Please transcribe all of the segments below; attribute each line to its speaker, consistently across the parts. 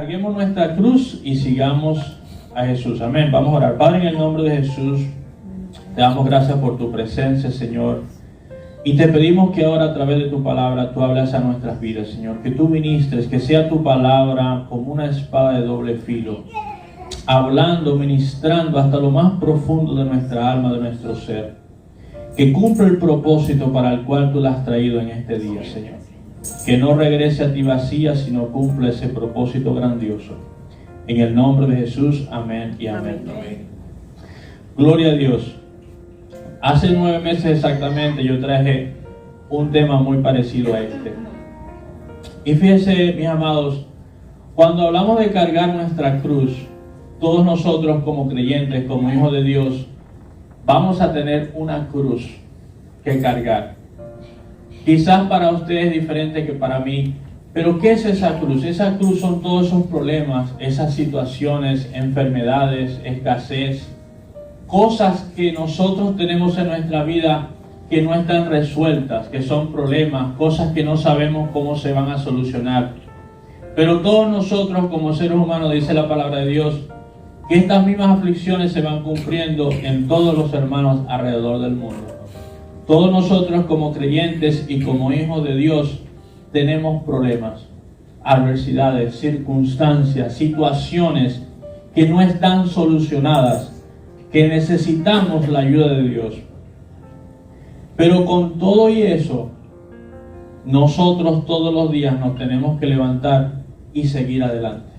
Speaker 1: carguemos nuestra cruz y sigamos a Jesús. Amén. Vamos a orar. Padre, en el nombre de Jesús, te damos gracias por tu presencia, Señor. Y te pedimos que ahora a través de tu palabra tú hables a nuestras vidas, Señor. Que tú ministres, que sea tu palabra como una espada de doble filo, hablando, ministrando hasta lo más profundo de nuestra alma, de nuestro ser. Que cumpla el propósito para el cual tú la has traído en este día, Señor. Que no regrese a ti vacía, sino cumpla ese propósito grandioso. En el nombre de Jesús, amén y amén. Amén. Gloria a Dios. Hace 9 meses exactamente yo traje un tema muy parecido a este. Y fíjense, mis amados, cuando hablamos de cargar nuestra cruz, todos nosotros como creyentes, como hijos de Dios, vamos a tener una cruz que cargar. Quizás para ustedes es diferente que para mí, pero ¿qué es esa cruz? Esa cruz son todos esos problemas, esas situaciones, enfermedades, escasez, cosas que nosotros tenemos en nuestra vida que no están resueltas, que son problemas, cosas que no sabemos cómo se van a solucionar. Pero todos nosotros como seres humanos, dice la palabra de Dios, que estas mismas aflicciones se van cumpliendo en todos los hermanos alrededor del mundo. Todos nosotros como creyentes y como hijos de Dios tenemos problemas, adversidades, circunstancias, situaciones que no están solucionadas, que necesitamos la ayuda de Dios. Pero con todo y eso, nosotros todos los días nos tenemos que levantar y seguir adelante.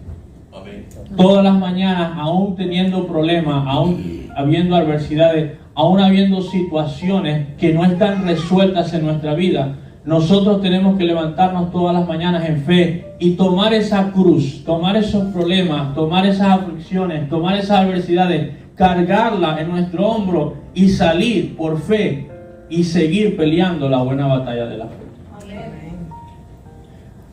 Speaker 1: Amén. Todas las mañanas, aún teniendo problemas, aún habiendo adversidades, aún habiendo situaciones que no están resueltas en nuestra vida, nosotros tenemos que levantarnos todas las mañanas en fe y tomar esa cruz, tomar esos problemas, tomar esas aflicciones, tomar esas adversidades, cargarla en nuestro hombro y salir por fe y seguir peleando la buena batalla de la fe. Amén.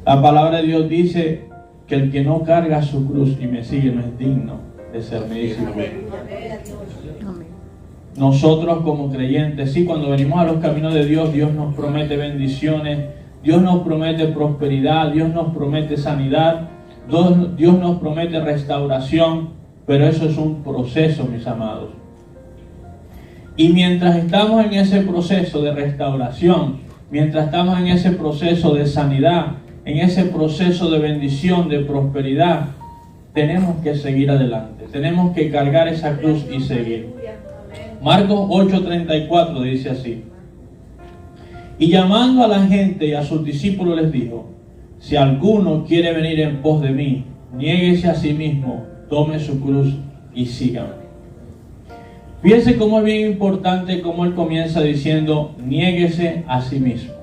Speaker 1: La palabra de Dios dice que el que no carga su cruz y me sigue no es digno de ser mi discípulo. Nosotros como creyentes, sí, cuando venimos a los caminos de Dios, Dios nos promete bendiciones, Dios nos promete prosperidad, Dios nos promete sanidad, Dios nos promete restauración. Pero eso es un proceso, mis amados. Y mientras estamos en ese proceso de restauración, mientras estamos en ese proceso de sanidad, en ese proceso de bendición, de prosperidad, tenemos que seguir adelante. Tenemos que cargar esa cruz y seguir. Marcos 8:34 dice así. Y llamando a la gente y a sus discípulos les dijo: si alguno quiere venir en pos de mí, niéguese a sí mismo, tome su cruz y sígame. Fíjense cómo es bien importante cómo él comienza diciendo: niéguese a sí mismo.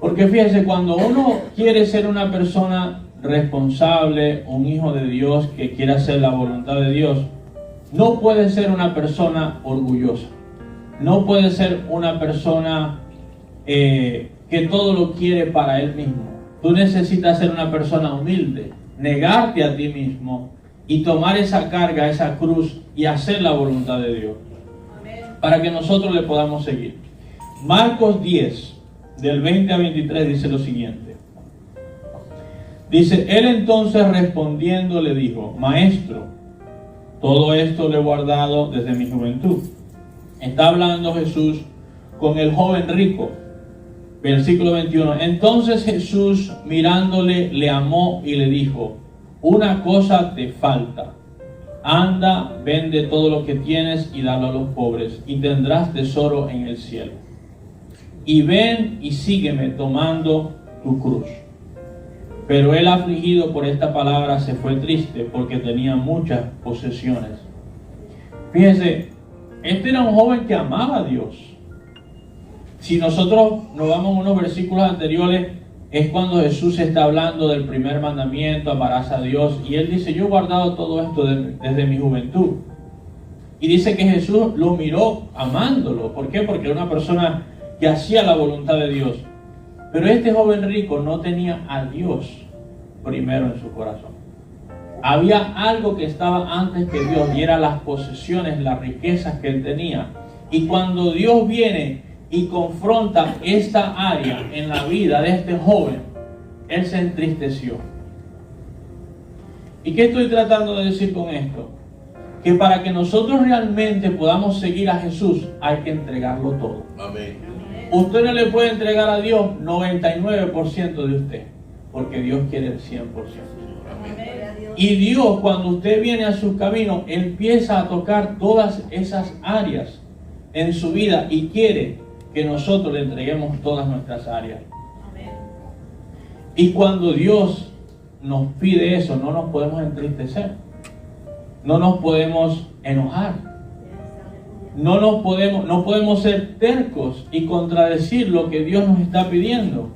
Speaker 1: Porque fíjense, cuando uno quiere ser una persona responsable, un hijo de Dios que quiere hacer la voluntad de Dios, no puede ser una persona orgullosa. No puede ser una persona que todo lo quiere para él mismo. Tú necesitas ser una persona humilde, negarte a ti mismo y tomar esa carga, esa cruz y hacer la voluntad de Dios. Amén. Para que nosotros le podamos seguir. Marcos 10, del 20 a 23 dice lo siguiente. Dice: él entonces respondiendo le dijo: Maestro, todo esto lo he guardado desde mi juventud. Está hablando Jesús con el joven rico. Versículo 21. Entonces Jesús mirándole le amó y le dijo: una cosa te falta. Anda, vende todo lo que tienes y dalo a los pobres, y tendrás tesoro en el cielo. Y ven y sígueme tomando tu cruz. Pero él, afligido por esta palabra, se fue triste porque tenía muchas posesiones. Fíjense, este era un joven que amaba a Dios. Si nosotros nos vamos a unos versículos anteriores, es cuando Jesús está hablando del primer mandamiento: amarás a Dios. Y él dice: yo he guardado todo esto desde mi juventud. Y dice que Jesús lo miró amándolo. ¿Por qué? Porque era una persona que hacía la voluntad de Dios. Pero este joven rico no tenía a Dios primero en su corazón. Había algo que estaba antes que Dios, y eran las posesiones, las riquezas que él tenía. Y cuando Dios viene y confronta esta área en la vida de este joven, él se entristeció. ¿Y qué estoy tratando de decir con esto? Que para que nosotros realmente podamos seguir a Jesús hay que entregarlo todo.
Speaker 2: Amén.
Speaker 1: Usted no le puede entregar a Dios 99% de usted, porque Dios quiere el 100%. Y Dios, cuando usted viene a sus caminos, empieza a tocar todas esas áreas en su vida y quiere que nosotros le entreguemos todas nuestras áreas. Y cuando Dios nos pide eso, no nos podemos entristecer, no nos podemos enojar, no podemos ser tercos y contradecir lo que Dios nos está pidiendo.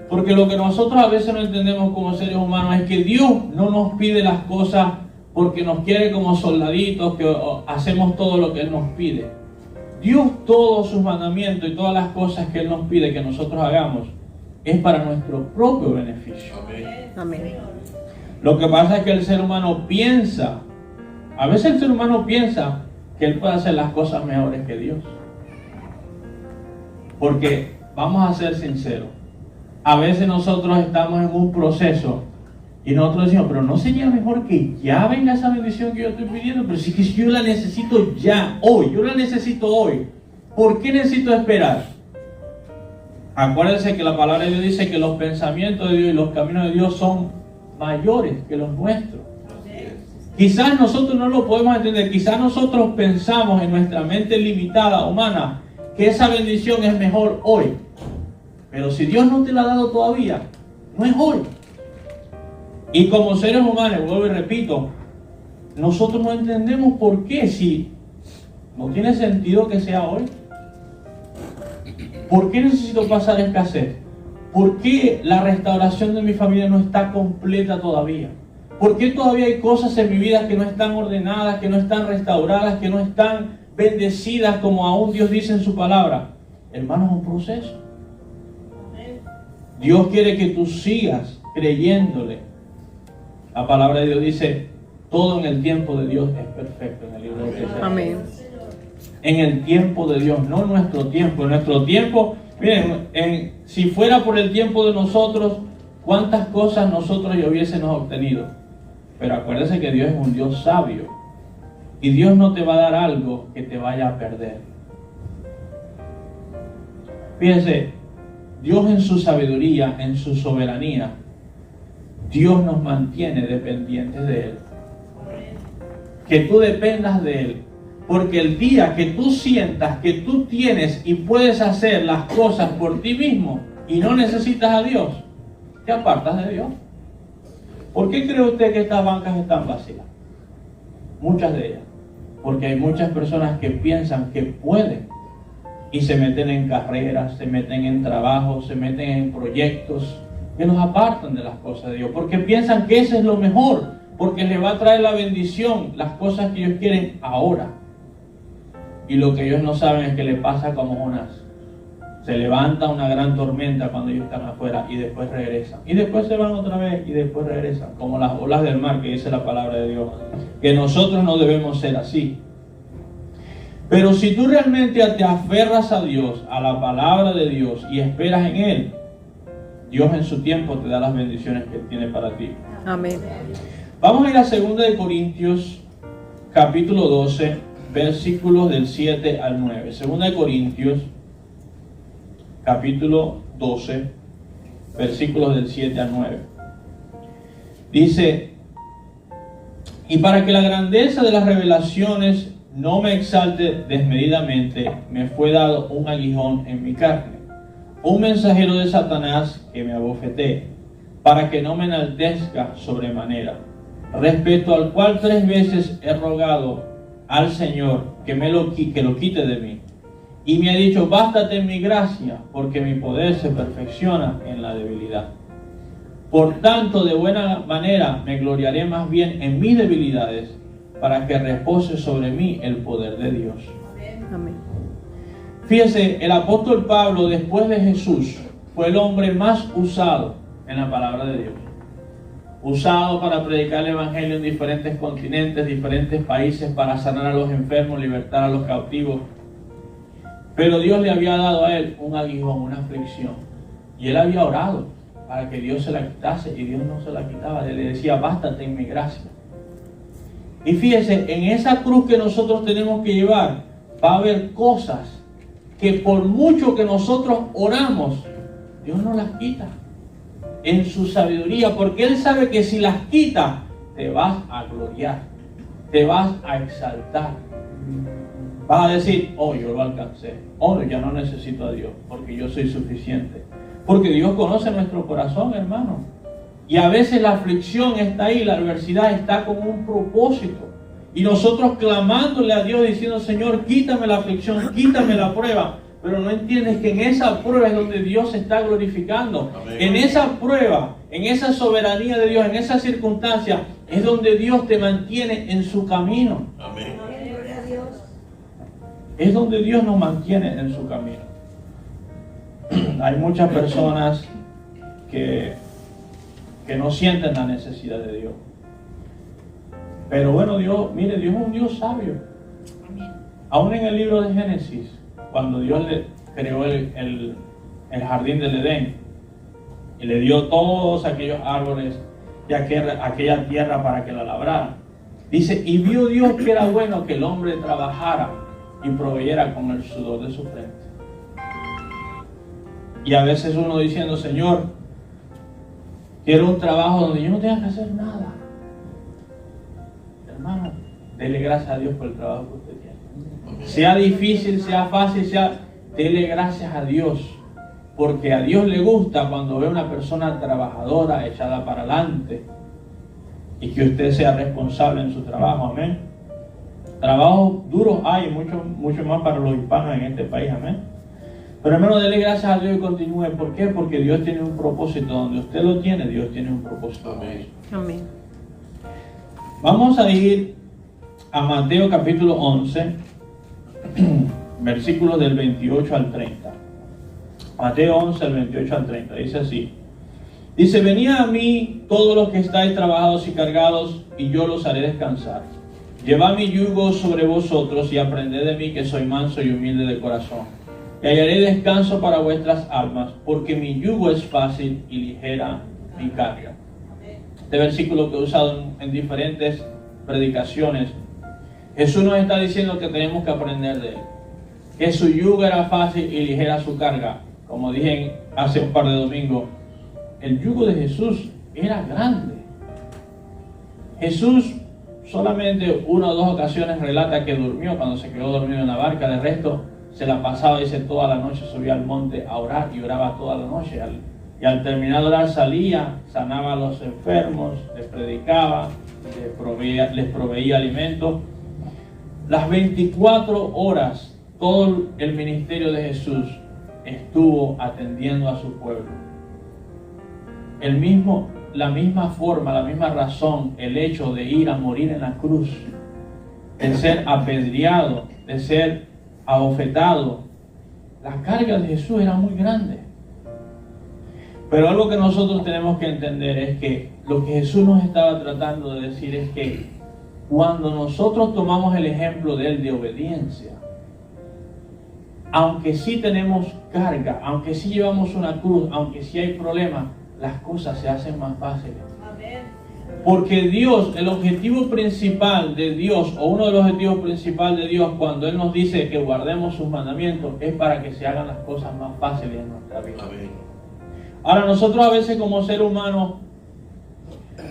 Speaker 1: Porque lo que nosotros a veces no entendemos como seres humanos es que Dios no nos pide las cosas porque nos quiere como soldaditos que hacemos todo lo que Él nos pide. Dios, todos sus mandamientos y todas las cosas que Él nos pide que nosotros hagamos es para nuestro propio beneficio.
Speaker 3: Amén.
Speaker 1: Lo que pasa es que el ser humano piensa, a veces el ser humano piensa que él puede hacer las cosas mejores que Dios. Porque, vamos a ser sinceros, a veces nosotros estamos en un proceso y nosotros decimos, pero ¿no sería mejor que ya venga esa bendición que yo estoy pidiendo? Pero si que yo la necesito ya, hoy, yo la necesito hoy. ¿Por qué necesito esperar? Acuérdense que la palabra de Dios dice que los pensamientos de Dios y los caminos de Dios son mayores que los nuestros. Quizás nosotros no lo podemos entender, quizás nosotros pensamos en nuestra mente limitada, humana, que esa bendición es mejor hoy. Pero si Dios no te la ha dado todavía, no es hoy. Y como seres humanos, vuelvo y repito, nosotros no entendemos por qué, si no tiene sentido que sea hoy. ¿Por qué necesito pasar escasez? ¿Por qué la restauración de mi familia no está completa todavía? ¿Por qué todavía hay cosas en mi vida que no están ordenadas, que no están restauradas, que no están bendecidas como aún Dios dice en su palabra? Hermano, es un proceso. Dios quiere que tú sigas creyéndole. La palabra de Dios dice, todo en el tiempo de Dios es perfecto, en el libro de Eclesiastés.
Speaker 3: Amén.
Speaker 1: En el tiempo de Dios, no en nuestro tiempo. En nuestro tiempo, miren, si fuera por el tiempo de nosotros, cuántas cosas nosotros ya hubiésemos obtenido. Pero acuérdense que Dios es un Dios sabio. Y Dios no te va a dar algo que te vaya a perder. Fíjense, Dios en su sabiduría, en su soberanía, Dios nos mantiene dependientes de Él. Que tú dependas de Él. Porque el día que tú sientas que tú tienes y puedes hacer las cosas por ti mismo y no necesitas a Dios, te apartas de Dios. ¿Por qué cree usted que estas bancas están vacías? Muchas de ellas. Porque hay muchas personas que piensan que pueden y se meten en carreras, se meten en trabajos, se meten en proyectos que nos apartan de las cosas de Dios. Porque piensan que eso es lo mejor, porque les va a traer la bendición, las cosas que ellos quieren ahora. Y lo que ellos no saben es que le pasa como Jonás. Se levanta una gran tormenta cuando ellos están afuera y después regresan. Y después se van otra vez y después regresan. Como las olas del mar que dice la palabra de Dios. Que nosotros no debemos ser así. Pero si tú realmente te aferras a Dios, a la palabra de Dios y esperas en Él, Dios en su tiempo te da las bendiciones que Él tiene para ti.
Speaker 3: Amén.
Speaker 1: Vamos a ir a 2 de Corintios, capítulo 12. Versículos del 7 al 9. 2 de Corintios, capítulo 12, versículos del 7 al 9. Dice, y para que la grandeza de las revelaciones no me exalte desmedidamente, me fue dado un aguijón en mi carne, un mensajero de Satanás que me abofetee, para que no me enaltezca sobremanera, respecto al cual 3 veces he rogado al Señor que lo quite de mí. Y me ha dicho, bástate mi gracia, porque mi poder se perfecciona en la debilidad. Por tanto, de buena manera me gloriaré más bien en mis debilidades, para que repose sobre mí el poder de Dios.
Speaker 3: Amén.
Speaker 1: Fíjese, el apóstol Pablo, después de Jesús, fue el hombre más usado en la palabra de Dios. Usado para predicar el evangelio en diferentes continentes, diferentes países, para sanar a los enfermos, libertar a los cautivos. Pero Dios le había dado a él un aguijón, una aflicción. Y él había orado para que Dios se la quitase, y Dios no se la quitaba. Él le decía, bástate en mi gracia. Y fíjese, en esa cruz que nosotros tenemos que llevar, va a haber cosas que por mucho que nosotros oramos, Dios no las quita en su sabiduría, porque Él sabe que si las quita, te vas a gloriar, te vas a exaltar. Vas a decir, oh, yo lo alcancé, oh, ya no necesito a Dios, porque yo soy suficiente. Porque Dios conoce nuestro corazón, hermano. Y a veces la aflicción está ahí, la adversidad está con un propósito. Y nosotros clamándole a Dios diciendo, Señor, quítame la aflicción, quítame la prueba. Pero no entiendes que en esa prueba es donde Dios se está glorificando. Amén. En esa prueba, en esa soberanía de Dios, en esa circunstancia, es donde Dios te mantiene en su camino. Amén. Es donde Dios nos mantiene en su camino. Hay muchas personas que no sienten la necesidad de Dios. Pero bueno, Dios, mire, Dios es un Dios sabio. Amén. Aún en el libro de Génesis, cuando Dios le creó el jardín del Edén y le dio todos aquellos árboles de aquella tierra para que la labrara, dice, y vio Dios que era bueno que el hombre trabajara y proveyera con el sudor de su frente. Y a veces uno diciendo, Señor, quiero un trabajo donde yo no tenga que hacer nada. Hermano, dele gracias a Dios por el trabajo que usted tiene. Sea difícil, sea fácil, dele gracias a Dios. Porque a Dios le gusta cuando ve una persona trabajadora, echada para adelante. Y que usted sea responsable en su trabajo, amén. Trabajos duros hay, mucho más para los hispanos en este país, amén. Pero hermano, dele gracias a Dios y continúe. ¿Por qué? Porque Dios tiene un propósito. Donde usted lo tiene, Dios tiene un propósito. Amén. Amén. Vamos a ir a Mateo capítulo 11, versículos del 28 al 30. Mateo 11, del 28 al 30. Dice así. Dice, venid a mí todos los que estáis trabajados y cargados, y yo los haré descansar. Llevad mi yugo sobre vosotros y aprended de mí, que soy manso y humilde de corazón. Y hallaré descanso para vuestras almas, porque mi yugo es fácil y ligera mi carga. Este versículo que he usado en diferentes predicaciones, Jesús nos está diciendo que tenemos que aprender de Él. Que su yugo era fácil y ligera su carga. Como dije hace un par de domingos, el yugo de Jesús era grande. Jesús solamente una o dos ocasiones relata que durmió, cuando se quedó dormido en la barca. De resto, se la pasaba, dice, toda la noche subía al monte a orar y oraba toda la noche. Y al terminar de orar salía, sanaba a los enfermos, les predicaba, les proveía alimento. Las 24 horas, todo el ministerio de Jesús estuvo atendiendo a su pueblo. La misma forma, la misma razón, el hecho de ir a morir en la cruz, de ser apedreado, de ser abofetado, la carga de Jesús era muy grande. Pero algo que nosotros tenemos que entender es que lo que Jesús nos estaba tratando de decir es que cuando nosotros tomamos el ejemplo de Él de obediencia, aunque sí tenemos carga, aunque sí llevamos una cruz, aunque sí hay problemas, las cosas se hacen más fáciles. Porque Dios, el objetivo principal de Dios, o uno de los objetivos principales de Dios cuando Él nos dice que guardemos sus mandamientos, es para que se hagan las cosas más fáciles en nuestra vida. Amén. Ahora nosotros a veces como ser humano,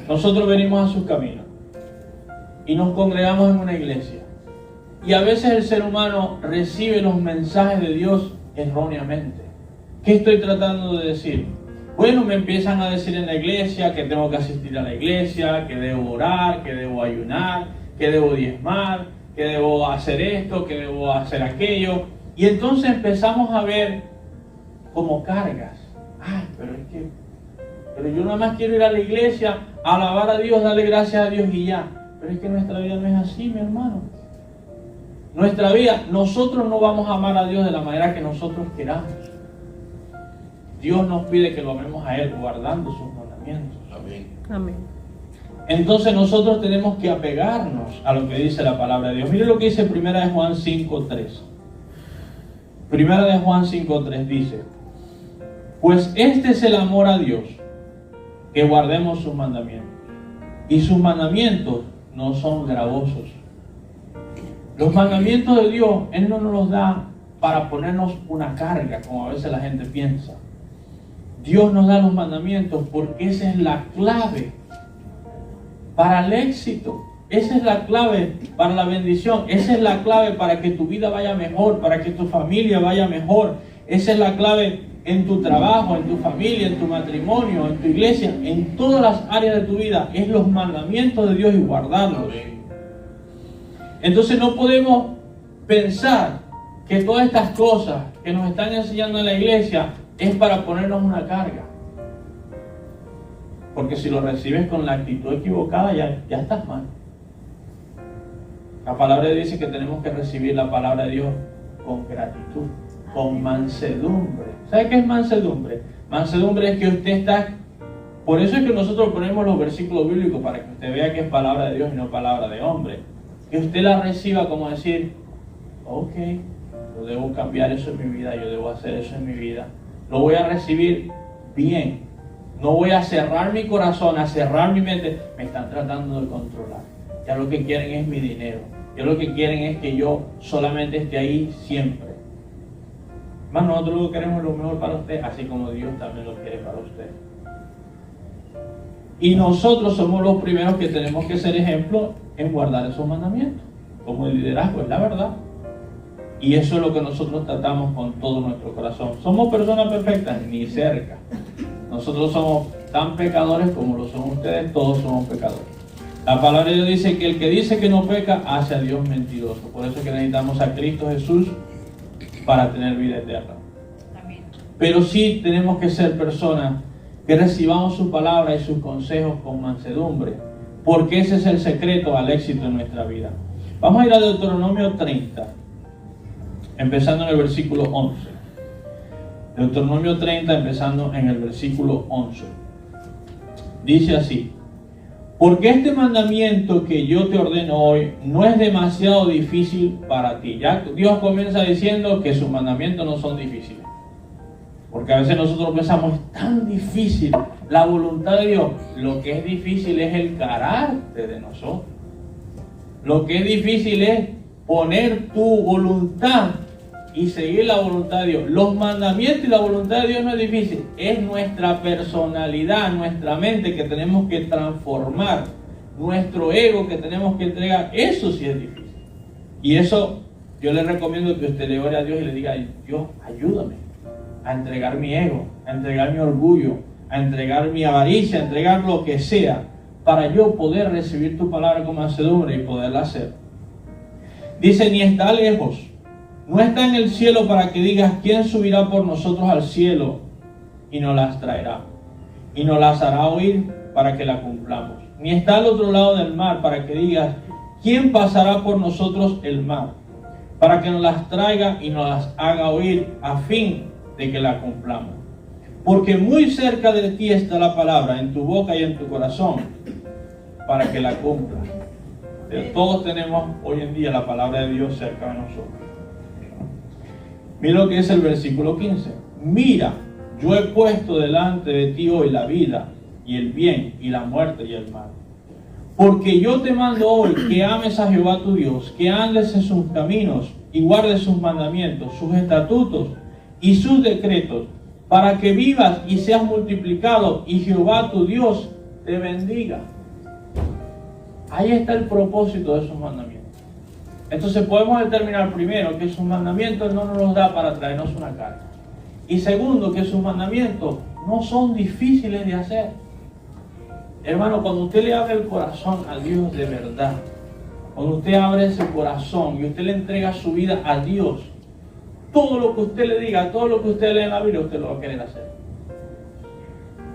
Speaker 1: nosotros venimos a sus caminos y nos congregamos en una iglesia. Y a veces el ser humano recibe los mensajes de Dios erróneamente. ¿Qué estoy tratando de decir? Bueno, me empiezan a decir en la iglesia que tengo que asistir a la iglesia, que debo orar, que debo ayunar, que debo diezmar, que debo hacer esto, que debo hacer aquello. Y entonces empezamos a ver como cargas. Ay, pero yo nada más quiero ir a la iglesia, alabar a Dios, darle gracias a Dios y ya. Pero es que nuestra vida no es así, mi hermano. Nuestra vida, nosotros no vamos a amar a Dios de la manera que nosotros queramos. Dios nos pide que lo amemos a Él guardando sus mandamientos. Amén. Amén. Entonces nosotros tenemos que apegarnos a lo que dice la palabra de Dios. Mire lo que dice 1 de Juan 5:3. 1 de Juan 5:3 dice: pues este es el amor a Dios, que guardemos sus mandamientos. Y sus mandamientos no son gravosos. Los mandamientos de Dios, Él no nos los da para ponernos una carga, como a veces la gente piensa. Dios nos da los mandamientos porque esa es la clave para el éxito. Esa es la clave para la bendición. Esa es la clave para que tu vida vaya mejor, para que tu familia vaya mejor. Esa es la clave en tu trabajo, en tu familia, en tu matrimonio, en tu iglesia, en todas las áreas de tu vida. Es los mandamientos de Dios y guardarlos. Entonces no podemos pensar que todas estas cosas que nos están enseñando en la iglesia es para ponernos una carga. Porque si lo recibes con la actitud equivocada, ya estás mal. La palabra de Dios dice que tenemos que recibir la palabra de Dios con gratitud, con mansedumbre. ¿Sabe qué es mansedumbre? Mansedumbre es que usted está... Por eso es que nosotros ponemos los versículos bíblicos para que usted vea que es palabra de Dios y no palabra de hombre. Que usted la reciba como decir, ok, yo debo cambiar eso en mi vida, yo debo hacer eso en mi vida. Lo voy a recibir bien. No voy a cerrar mi corazón, a cerrar mi mente. Me están tratando de controlar. Ya lo que quieren es mi dinero. Ya lo que quieren es que yo solamente esté ahí siempre. Más nosotros lo queremos lo mejor para usted, así como Dios también lo quiere para usted. Y nosotros somos los primeros que tenemos que ser ejemplo en guardar esos mandamientos. Como el liderazgo, es la verdad. Y eso es lo que nosotros tratamos con todo nuestro corazón. ¿Somos personas perfectas? Ni cerca. Nosotros somos tan pecadores como lo son ustedes, todos somos pecadores. La palabra de Dios dice que el que dice que no peca, hace a Dios mentiroso. Por eso es que necesitamos a Cristo Jesús para tener vida eterna. Amén. Pero sí tenemos que ser personas que recibamos su palabra y sus consejos con mansedumbre, porque ese es el secreto al éxito en nuestra vida. Vamos a ir a Deuteronomio 30, empezando en el versículo 11. Deuteronomio 30, empezando en el versículo 11. Dice así: porque este mandamiento que yo te ordeno hoy no es demasiado difícil para ti. Ya Dios comienza diciendo que sus mandamientos no son difíciles. Porque a veces nosotros pensamos, es tan difícil la voluntad de Dios. Lo que es difícil es el carácter de nosotros. Lo que es difícil es poner tu voluntad y seguir la voluntad de Dios. Los mandamientos y la voluntad de Dios no es difícil. Es nuestra personalidad, nuestra mente que tenemos que transformar. Nuestro ego que tenemos que entregar. Eso sí es difícil. Y eso yo le recomiendo que usted le ore a Dios y le diga, Dios, ayúdame a entregar mi ego, a entregar mi orgullo, a entregar mi avaricia, a entregar lo que sea, para yo poder recibir tu palabra con mansedumbre y poderla hacer. Dice, ni está lejos, no está en el cielo para que digas, ¿quién subirá por nosotros al cielo y nos las traerá? Y nos las hará oír para que la cumplamos. Ni está al otro lado del mar para que digas, ¿quién pasará por nosotros el mar? Para que nos las traiga y nos las haga oír a fin de que la cumplamos. Porque muy cerca de ti está la palabra, en tu boca y en tu corazón, para que la cumplas. Todos tenemos hoy en día la palabra de Dios cerca de nosotros. Mira lo que dice el versículo 15. Mira, yo he puesto delante de ti hoy la vida y el bien y la muerte y el mal. Porque yo te mando hoy que ames a Jehová tu Dios, que andes en sus caminos y guardes sus mandamientos, sus estatutos y sus decretos, para que vivas y seas multiplicado y Jehová tu Dios te bendiga. Ahí está el propósito de esos mandamientos. Entonces podemos determinar primero que sus mandamientos no nos los da para traernos una carga. Y segundo, que sus mandamientos no son difíciles de hacer. Hermano, cuando usted le abre el corazón a Dios de verdad, cuando usted abre ese corazón y usted le entrega su vida a Dios, todo lo que usted le diga, todo lo que usted lee en la Biblia, usted lo va a querer hacer.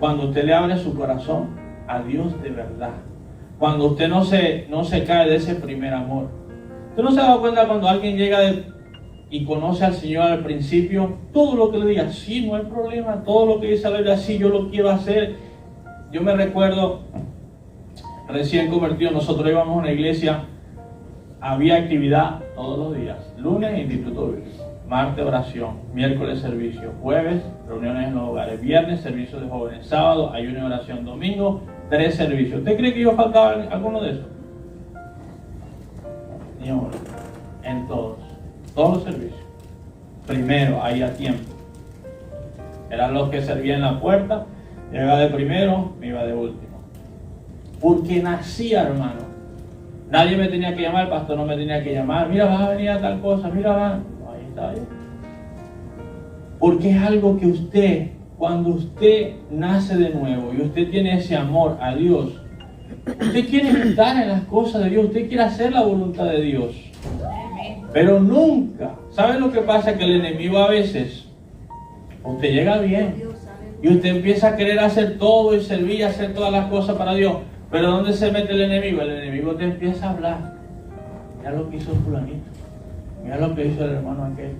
Speaker 1: Cuando usted le abre su corazón a Dios de verdad, cuando usted no se cae de ese primer amor. ¿Usted no se ha dado cuenta cuando alguien llega y conoce al Señor al principio, todo lo que le diga, sí, no hay problema, todo lo que dice la Biblia, sí, yo lo quiero hacer? Yo me recuerdo, recién convertido, nosotros íbamos a una iglesia, había actividad todos los días, lunes, instituto bíblico, martes oración, miércoles servicio, jueves reuniones en los hogares, viernes servicio de jóvenes, sábado ayuno y oración, domingo 3 servicios. ¿Usted cree que yo faltaba en alguno de esos? Ni uno. En todos los servicios. Primero, ahí a tiempo. Eran los que servían en la puerta. Yo iba de primero, me iba de último. Porque nacía, hermano. Nadie me tenía que llamar, el pastor no me tenía que llamar. Mira, vas a venir a tal cosa, mira, va. Ahí está, ahí. Porque es algo que usted, cuando usted nace de nuevo y usted tiene ese amor a Dios, usted quiere estar en las cosas de Dios, usted quiere hacer la voluntad de Dios. Pero nunca, ¿sabe lo que pasa? Que el enemigo a veces, usted llega bien y usted empieza a querer hacer todo y servir y hacer todas las cosas para Dios. Pero ¿dónde se mete el enemigo? El enemigo te empieza a hablar. Mira lo que hizo fulanito. Mira lo que hizo el hermano aquel.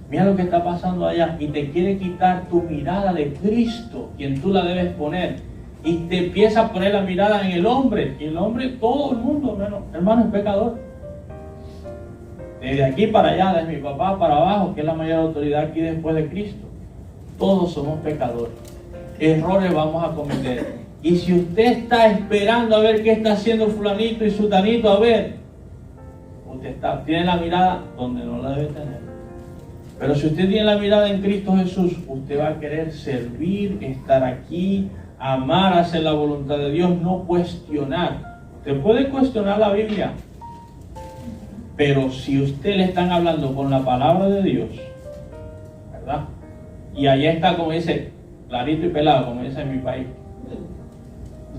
Speaker 1: Mira lo que está pasando allá. Y te quiere quitar tu mirada de Cristo, quien tú la debes poner. Y te empieza a poner la mirada en el hombre. Y el hombre, todo el mundo, hermano, es pecador. Desde aquí para allá, desde mi papá para abajo, que es la mayor autoridad aquí después de Cristo. Todos somos pecadores. Errores vamos a cometer. Y si usted está esperando a ver qué está haciendo fulanito y sutanito, a ver, usted tiene la mirada donde no la debe tener. Pero si usted tiene la mirada en Cristo Jesús, usted va a querer servir, estar aquí, amar, hacer la voluntad de Dios, no cuestionar. Usted puede cuestionar la Biblia, pero si usted le están hablando con la palabra de Dios, ¿verdad? Y ahí está, como dice, clarito y pelado, como dice en mi país.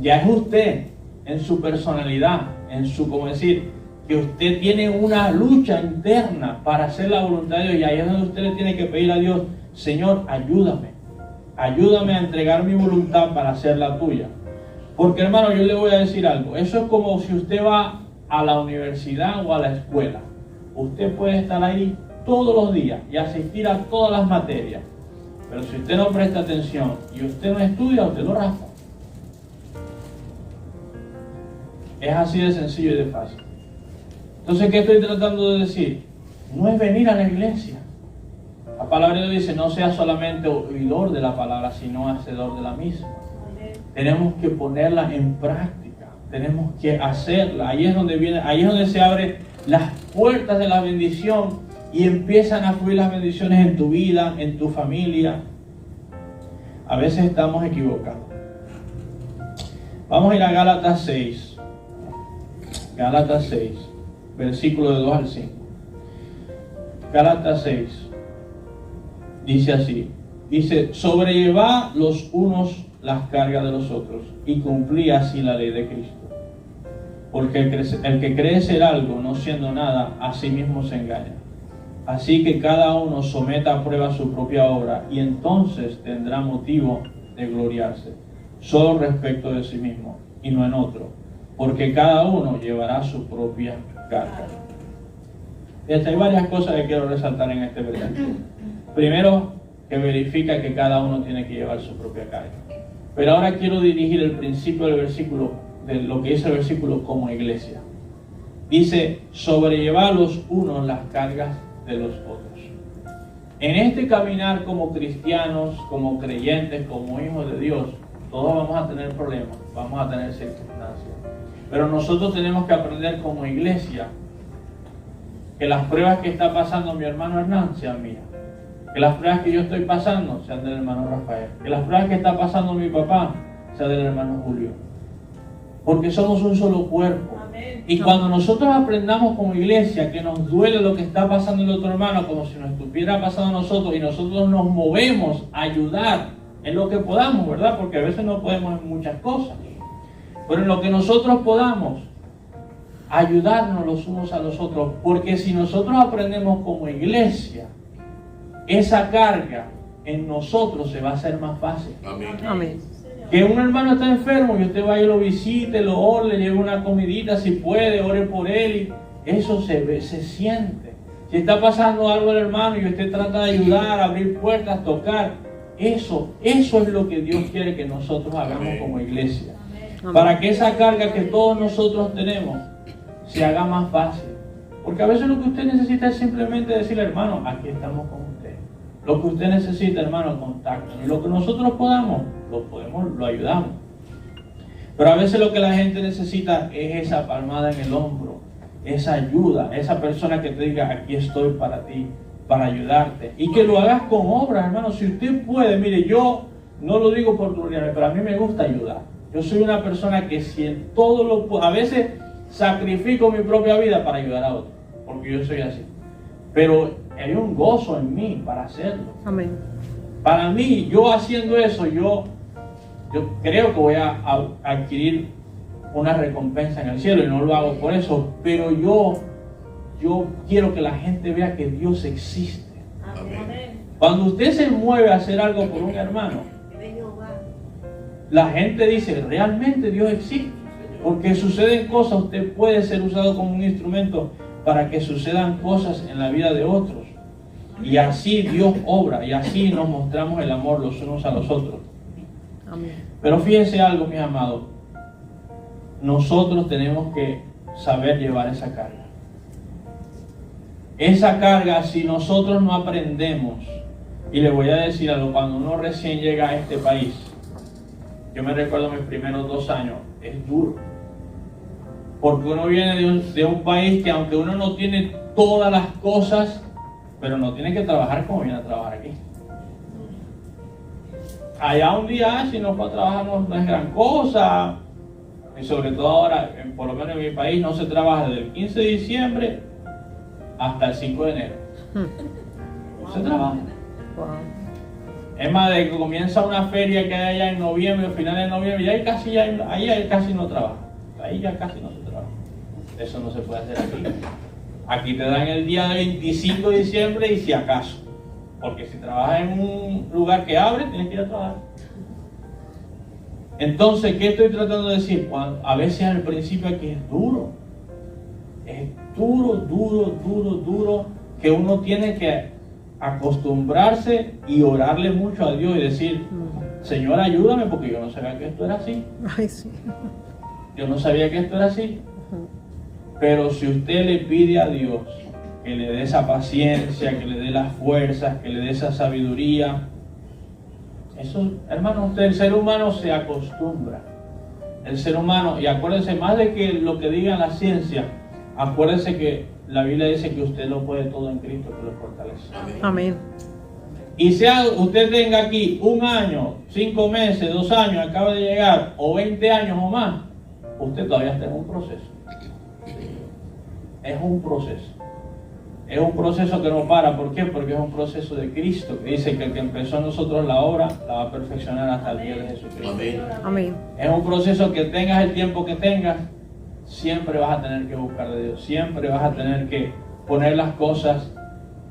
Speaker 1: Ya es usted, en su personalidad, en su, como decir, que usted tiene una lucha interna para hacer la voluntad de Dios. Y ahí es donde usted le tiene que pedir a Dios, Señor, ayúdame. Ayúdame a entregar mi voluntad para hacer la tuya. Porque, hermano, yo le voy a decir algo. Eso es como si usted va a la universidad o a la escuela. Usted puede estar ahí todos los días y asistir a todas las materias. Pero si usted no presta atención y usted no estudia, usted lo raspa. Es así de sencillo y de fácil. Entonces, ¿qué estoy tratando de decir? No es venir a la iglesia. La palabra de Dios dice, no sea solamente oidor de la palabra, sino hacedor de la misma. Tenemos que ponerla en práctica. Tenemos que hacerla. Ahí es donde se abren las puertas de la bendición y empiezan a fluir las bendiciones en tu vida, en tu familia. A veces estamos equivocados. Vamos a ir a Gálatas 6. Gálatas 6, versículo de 2 al 5. Gálatas 6, dice así, dice, sobrellevad los unos las cargas de los otros y cumplí así la ley de Cristo. Porque el que cree ser algo, no siendo nada, a sí mismo se engaña. Así que cada uno someta a prueba su propia obra y entonces tendrá motivo de gloriarse, solo respecto de sí mismo y no en otro. Porque cada uno llevará su propia carga. Hay varias cosas que quiero resaltar en este versículo. Primero, que verifica que cada uno tiene que llevar su propia carga. Pero ahora quiero dirigir el principio del versículo, de lo que dice el versículo como iglesia. Dice, sobrellevar los unos las cargas de los otros. En este caminar como cristianos, como creyentes, como hijos de Dios, todos vamos a tener problemas, vamos a tener circunstancias. Pero nosotros tenemos que aprender como iglesia que las pruebas que está pasando mi hermano Hernán sean mías. Que las pruebas que yo estoy pasando sean del hermano Rafael. Que las pruebas que está pasando mi papá sean del hermano Julio. Porque somos un solo cuerpo. Amén. Y cuando nosotros aprendamos como iglesia que nos duele lo que está pasando el otro hermano, como si nos estuviera pasando a nosotros, y nosotros nos movemos a ayudar en lo que podamos, ¿verdad? Porque a veces no podemos en muchas cosas. Pero en lo que nosotros podamos, ayudarnos los unos a los otros. Porque si nosotros aprendemos como iglesia, esa carga en nosotros se va a hacer más fácil.
Speaker 2: Amén.
Speaker 3: Amén.
Speaker 1: Que un hermano está enfermo y usted vaya y lo visite, lo ore, le lleve una comidita si puede, ore por él. Y eso se siente. Si está pasando algo al hermano y usted trata de ayudar, abrir puertas, tocar, eso es lo que Dios quiere que nosotros hagamos como iglesia. Para que esa carga que todos nosotros tenemos se haga más fácil. Porque a veces lo que usted necesita es simplemente decirle, hermano, aquí estamos con usted. Lo que usted necesita, hermano, contáctenos. Y lo que nosotros podamos, lo ayudamos. Pero a veces lo que la gente necesita es esa palmada en el hombro, esa ayuda, esa persona que te diga, aquí estoy para ti, para ayudarte. Y que lo hagas con obras, hermano. Si usted puede, mire, yo no lo digo por gloria, pero a mí me gusta ayudar. Yo soy una persona que si en todo lo puedo, a veces sacrifico mi propia vida para ayudar a otros, porque yo soy así. Pero hay un gozo en mí para hacerlo.
Speaker 3: Amén.
Speaker 1: Para mí, yo haciendo eso, yo creo que voy a adquirir una recompensa en el cielo y no lo hago por eso, pero yo quiero que la gente vea que Dios existe.
Speaker 2: Amén.
Speaker 1: Cuando usted se mueve a hacer algo por un hermano, la gente dice, realmente Dios existe, porque suceden cosas, usted puede ser usado como un instrumento para que sucedan cosas en la vida de otros. Y así Dios obra, y así nos mostramos el amor los unos a los otros.
Speaker 3: Amén.
Speaker 1: Pero fíjense algo, mis amados, nosotros tenemos que saber llevar esa carga. Esa carga, si nosotros no aprendemos, y le voy a decir algo, cuando uno recién llega a este país, yo me recuerdo mis primeros 2 años, es duro. Porque uno viene de un país que aunque uno no tiene todas las cosas, pero no tiene que trabajar como viene a trabajar aquí. Allá un día, si no fue a trabajar, no es gran cosa. Y sobre todo ahora, por lo menos en mi país, no se trabaja desde el 15 de diciembre hasta el 5 de enero. No se trabaja.
Speaker 3: Wow.
Speaker 1: Es más, de que comienza una feria que hay allá en noviembre, finales de noviembre, y ahí casi no trabaja. Ahí ya casi no se trabaja. Eso no se puede hacer aquí. Aquí te dan el día 25 de diciembre y si acaso. Porque si trabajas en un lugar que abre, tienes que ir a trabajar. Entonces, ¿qué estoy tratando de decir? A veces al principio aquí es duro. Es duro, que uno tiene que acostumbrarse y orarle mucho a Dios y decir, Señor, ayúdame porque yo no sabía que esto era así.
Speaker 3: Ay, sí.
Speaker 1: Yo no sabía que esto era así. Pero si usted le pide a Dios que le dé esa paciencia, que le dé las fuerzas, que le dé esa sabiduría, eso, hermano, usted, el ser humano se acostumbra. El ser humano, y acuérdense más de que lo que diga la ciencia, acuérdense que la Biblia dice que usted lo puede todo en Cristo que lo fortalece.
Speaker 3: Amén.
Speaker 1: Y sea usted tenga aquí 1 año, 5 meses, 2 años, acaba de llegar, o 20 años o más, usted todavía está en un proceso. Es un proceso. Es un proceso que no para. ¿Por qué? Porque es un proceso de Cristo, que dice que el que empezó en nosotros la obra, la va a perfeccionar hasta el día de Jesucristo.
Speaker 2: Amén.
Speaker 3: Amén.
Speaker 1: Es un proceso que tengas el tiempo que tengas, siempre vas a tener que buscar de Dios. Siempre vas a tener que poner las cosas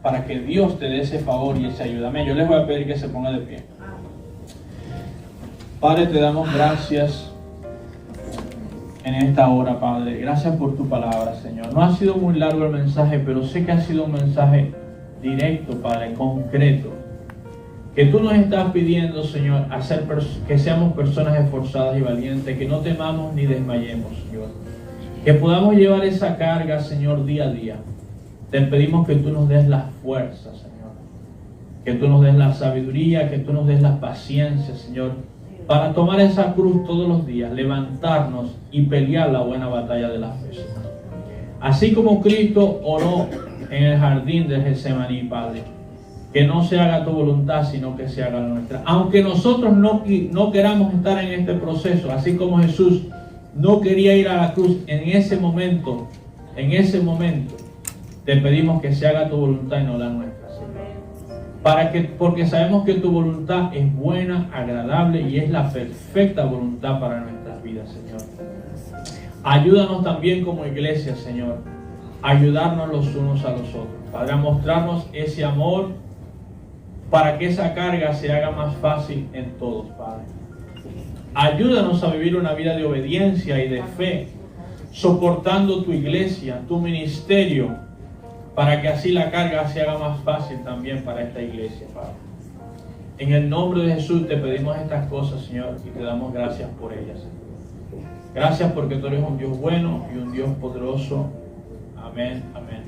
Speaker 1: para que Dios te dé ese favor y esa ayuda. Amén. Yo les voy a pedir que se ponga de pie. Padre, te damos gracias en esta hora, Padre. Gracias por tu palabra, Señor. No ha sido muy largo el mensaje, pero sé que ha sido un mensaje directo, Padre, concreto. Que tú nos estás pidiendo, Señor, que seamos personas esforzadas y valientes, que no temamos ni desmayemos, Señor. Que podamos llevar esa carga, Señor, día a día. Te pedimos que tú nos des las fuerzas, Señor. Que tú nos des la sabiduría, que tú nos des la paciencia, Señor, para tomar esa cruz todos los días, levantarnos y pelear la buena batalla de la fe, Señor. Así como Cristo oró en el jardín de Getsemaní, Padre, que no se haga tu voluntad, sino que se haga la nuestra. Aunque nosotros no queramos estar en este proceso, así como Jesús no quería ir a la cruz en ese momento, te pedimos que se haga tu voluntad y no la nuestra, Señor. Porque sabemos que tu voluntad es buena, agradable y es la perfecta voluntad para nuestras vidas, Señor. Ayúdanos también como iglesia, Señor, a ayudarnos los unos a los otros, Padre, a mostrarnos ese amor para que esa carga se haga más fácil en todos, Padre. Ayúdanos a vivir una vida de obediencia y de fe, soportando tu iglesia, tu ministerio, para que así la carga se haga más fácil también para esta iglesia, Padre. En el nombre de Jesús te pedimos estas cosas, Señor, y te damos gracias por ellas, Señor. Gracias porque tú eres un Dios bueno y un Dios poderoso. Amén, amén.